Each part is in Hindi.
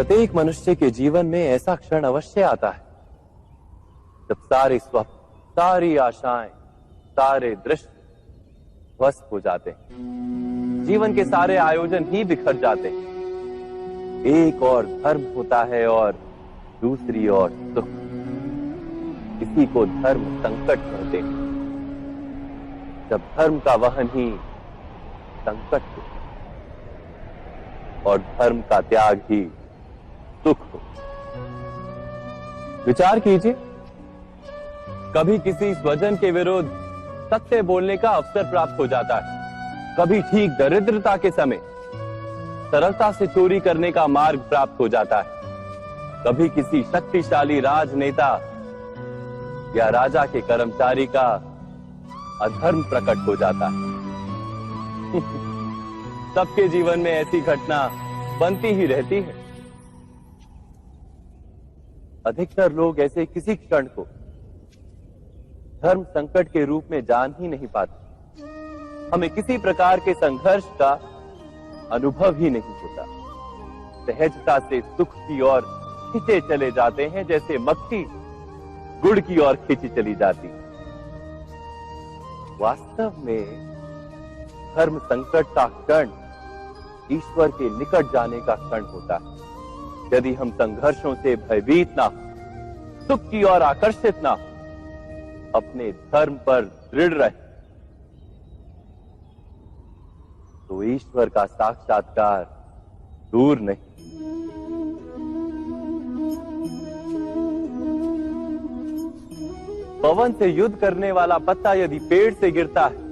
प्रत्येक मनुष्य के जीवन में ऐसा क्षण अवश्य आता है जब सारे स्वप्न, सारी आशाएं, सारे दृश्य ध्वस्त हो जाते हैं। जीवन के सारे आयोजन ही बिखर जाते हैं। एक और धर्म होता है और दूसरी ओर सुख। इसी को धर्म संकट कहते हैं। जब धर्म का वहन ही संकट हो और धर्म का त्याग ही सुख हो। विचार कीजिए, कभी किसी स्वजन के विरुद्ध सत्य बोलने का अवसर प्राप्त हो जाता है, कभी ठीक दरिद्रता के समय सरलता से चोरी करने का मार्ग प्राप्त हो जाता है, कभी किसी शक्तिशाली राजनेता या राजा के कर्मचारी का अधर्म प्रकट हो जाता है। सबके जीवन में ऐसी घटना बनती ही रहती है। अधिकतर लोग ऐसे किसी क्षण को धर्म संकट के रूप में जान ही नहीं पाते। हमें किसी प्रकार के संघर्ष का अनुभव ही नहीं होता। सहजता से सुख की ओर खींचे चले जाते हैं, जैसे मक्खी गुड़ की ओर खींची चली जाती। वास्तव में धर्म संकट का क्षण ईश्वर के निकट जाने का क्षण होता है। यदि हम संघर्षों से भयभीत ना हो, सुख की ओर आकर्षित ना हो, अपने धर्म पर दृढ़ रहे, तो ईश्वर का साक्षात्कार दूर नहीं। पवन से युद्ध करने वाला पत्ता यदि पेड़ से गिरता है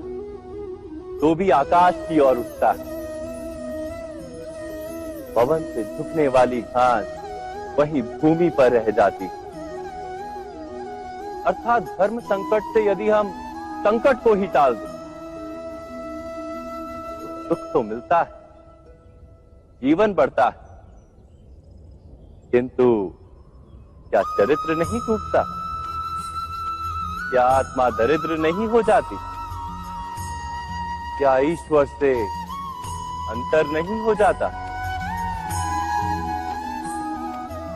तो भी आकाश की ओर उठता है। पवन से झुकने वाली घास वहीं भूमि पर रह जाती है। अर्थात धर्म संकट से यदि हम संकट को ही टाल दें तो सुख तो मिलता है, जीवन बढ़ता है, किंतु क्या चरित्र नहीं टूटता? क्या आत्मा दरिद्र नहीं हो जाती? क्या ईश्वर से अंतर नहीं हो जाता?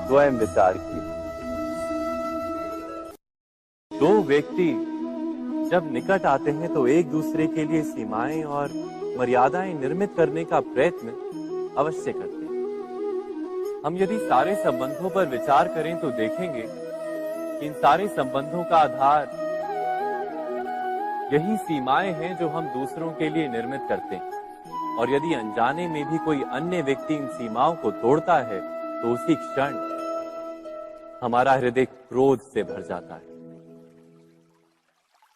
स्वयं विचार कीजिए। दो व्यक्ति जब निकट आते हैं तो एक दूसरे के लिए सीमाएं और मर्यादाएं निर्मित करने का प्रयत्न अवश्य करते हैं। हम यदि सारे संबंधों पर विचार करें तो देखेंगे कि इन सारे संबंधों का आधार यही सीमाएं हैं जो हम दूसरों के लिए निर्मित करते हैं। और यदि अनजाने में भी कोई अन्य व्यक्ति इन सीमाओं को तोड़ता है तो उसी क्षण हमारा हृदय क्रोध से भर जाता है।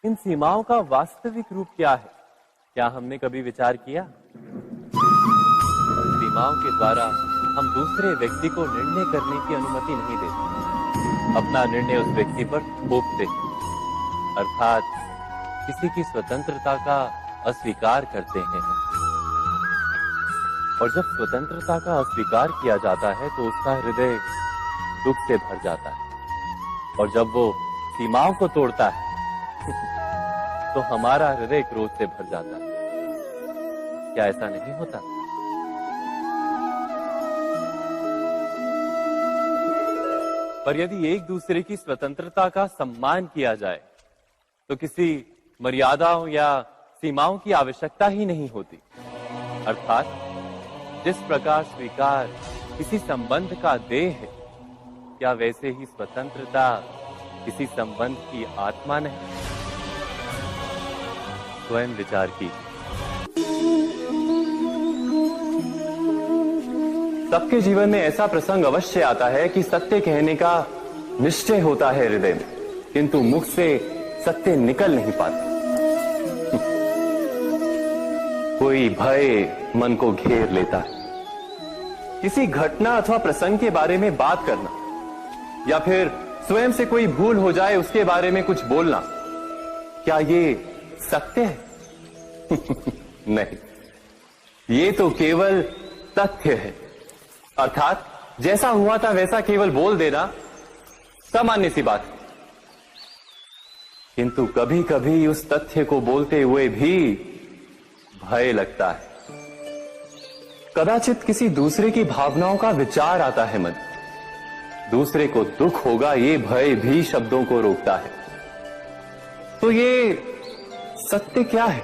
इन सीमाओं का वास्तविक रूप क्या है? क्या हमने कभी विचार किया? सीमाओं के द्वारा हम दूसरे व्यक्ति को निर्णय करने की अनुमति नहीं देते। अपना निर्णय उस व्यक्ति पर थोपते, अर्थात किसी की स्वतंत्रता का अस्वीकार करते हैं। और जब स्वतंत्रता का अस्वीकार किया जाता है तो उसका हृदय दुख से भर जाता है। और जब वो सीमाओं को तोड़ता है तो हमारा हृदय क्रोध से भर जाता है। क्या ऐसा नहीं होता? पर यदि एक दूसरे की स्वतंत्रता का सम्मान किया जाए तो किसी मर्यादाओं या सीमाओं की आवश्यकता ही नहीं होती। अर्थात जिस प्रकार स्वीकार किसी संबंध का देह है, क्या वैसे ही स्वतंत्रता किसी संबंध की आत्मा नहीं? स्वयं विचार कीजिए। सबके जीवन में ऐसा प्रसंग अवश्य आता है कि सत्य कहने का निश्चय होता है हृदय में, किंतु मुख से सत्य निकल नहीं पाता। कोई भय मन को घेर लेता है। किसी घटना अथवा प्रसंग के बारे में बात करना या फिर स्वयं से कोई भूल हो जाए उसके बारे में कुछ बोलना, क्या ये सत्य है? नहीं, ये तो केवल तथ्य है। अर्थात जैसा हुआ था वैसा केवल बोल देना सामान्य सी बात है। किंतु कभी कभी उस तथ्य को बोलते हुए भी भय लगता है। कदाचित किसी दूसरे की भावनाओं का विचार आता है मन, दूसरे को दुख होगा ये भय भी शब्दों को रोकता है। तो ये सत्य क्या है?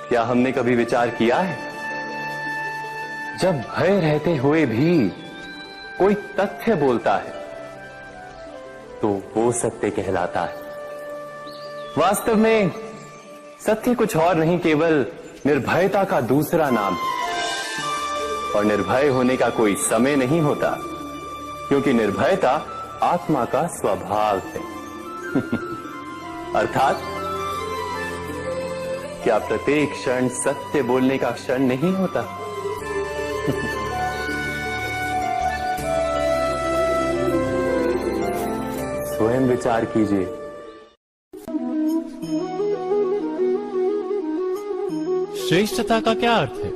क्या हमने कभी विचार किया है? जब भय रहते हुए भी कोई तथ्य बोलता है तो वो सत्य कहलाता है। वास्तव में सत्य कुछ और नहीं, केवल निर्भयता का दूसरा नाम है। और निर्भय होने का कोई समय नहीं होता, क्योंकि निर्भयता आत्मा का स्वभाव है। अर्थात क्या प्रत्येक क्षण सत्य बोलने का क्षण नहीं होता? स्वयं विचार कीजिए। श्रेष्ठता का क्या अर्थ है?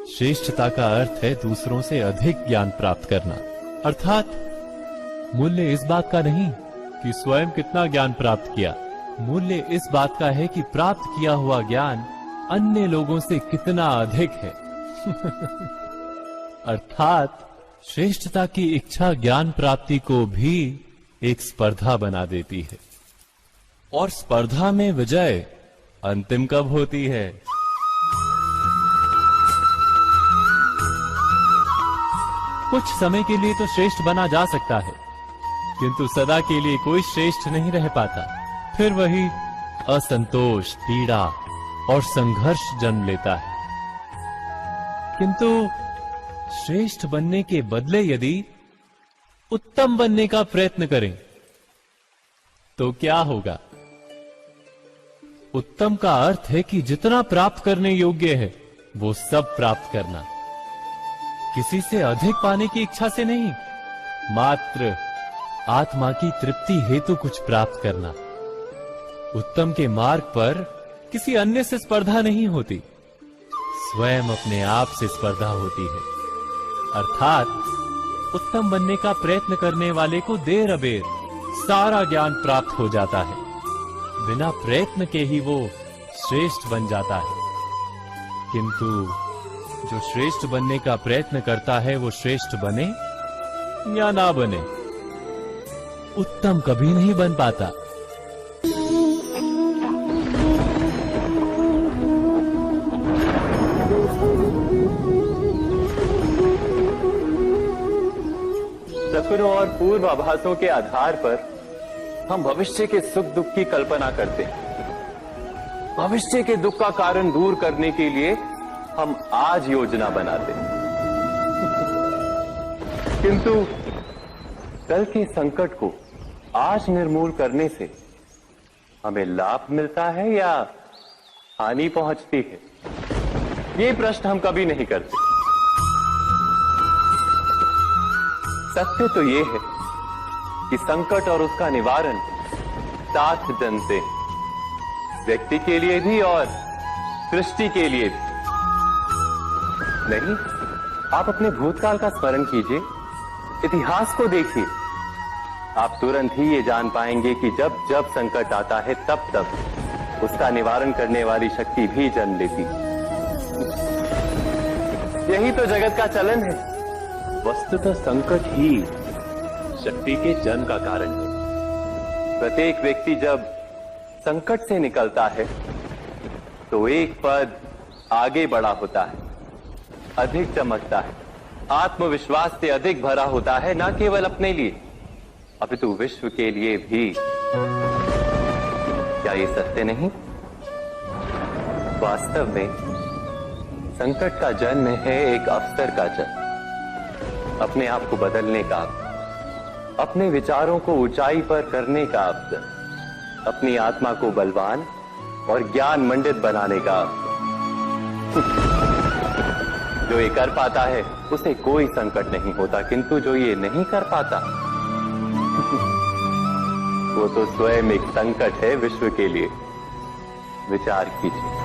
श्रेष्ठता का अर्थ है दूसरों से अधिक ज्ञान प्राप्त करना। अर्थात मूल्य इस बात का नहीं कि स्वयं कितना ज्ञान प्राप्त किया, मूल्य इस बात का है कि प्राप्त किया हुआ ज्ञान अन्य लोगों से कितना अधिक है। अर्थात श्रेष्ठता की इच्छा ज्ञान प्राप्ति को भी एक स्पर्धा बना देती है। और स्पर्धा में विजय अंतिम कब होती है? कुछ समय के लिए तो श्रेष्ठ बना जा सकता है, किंतु सदा के लिए कोई श्रेष्ठ नहीं रह पाता। फिर वही असंतोष, पीड़ा और संघर्ष जन्म लेता है। किंतु श्रेष्ठ बनने के बदले यदि उत्तम बनने का प्रयत्न करें तो क्या होगा? उत्तम का अर्थ है कि जितना प्राप्त करने योग्य है वो सब प्राप्त करना, किसी से अधिक पाने की इच्छा से नहीं, मात्र आत्मा की तृप्ति हेतु कुछ प्राप्त करना। उत्तम के मार्ग पर किसी अन्य से स्पर्धा नहीं होती, स्वयं अपने आप से स्पर्धा होती है। अर्थात उत्तम बनने का प्रयत्न करने वाले को देर अबेर सारा ज्ञान प्राप्त हो जाता है, बिना प्रयत्न के ही वो श्रेष्ठ बन जाता है। किंतु जो श्रेष्ठ बनने का प्रयत्न करता है वो श्रेष्ठ बने या ना बने, उत्तम कभी नहीं बन पाता। सपनों और पूर्वाभासों के आधार पर हम भविष्य के सुख दुख की कल्पना करते हैं। भविष्य के दुख का कारण दूर करने के लिए हम आज योजना बनाते हैं। किंतु कल के संकट को आज निर्मूल करने से हमें लाभ मिलता है या हानि पहुंचती है? ये प्रश्न हम कभी नहीं करते। सत्य तो ये है कि संकट और उसका निवारण साथ जनते हैं, व्यक्ति के लिए भी और सृष्टि के लिए भी। नहीं, आप अपने भूतकाल का स्मरण कीजिए, इतिहास को देखिए, आप तुरंत ही ये जान पाएंगे कि जब जब संकट आता है तब तब उसका निवारण करने वाली शक्ति भी जन्म लेती। यही तो जगत का चलन है। वस्तुतः संकट ही शक्ति के जन्म का कारण है। प्रत्येक व्यक्ति जब संकट से निकलता है तो एक पद आगे बढ़ा होता है, अधिक चमकता है, आत्मविश्वास से अधिक भरा होता है, न केवल अपने लिए अपितु विश्व के लिए भी। क्या ये सत्य नहीं? वास्तव में संकट का जन्म है एक अवसर का जन्म, अपने आप को बदलने का, अपने विचारों को ऊंचाई पर करने का अवसर, अपनी आत्मा को बलवान और ज्ञान मंडित बनाने का अवसर। जो ये कर पाता है उसे कोई संकट नहीं होता, किंतु जो ये नहीं कर पाता वो तो स्वयं एक संकट है विश्व के लिए। विचार कीजिए।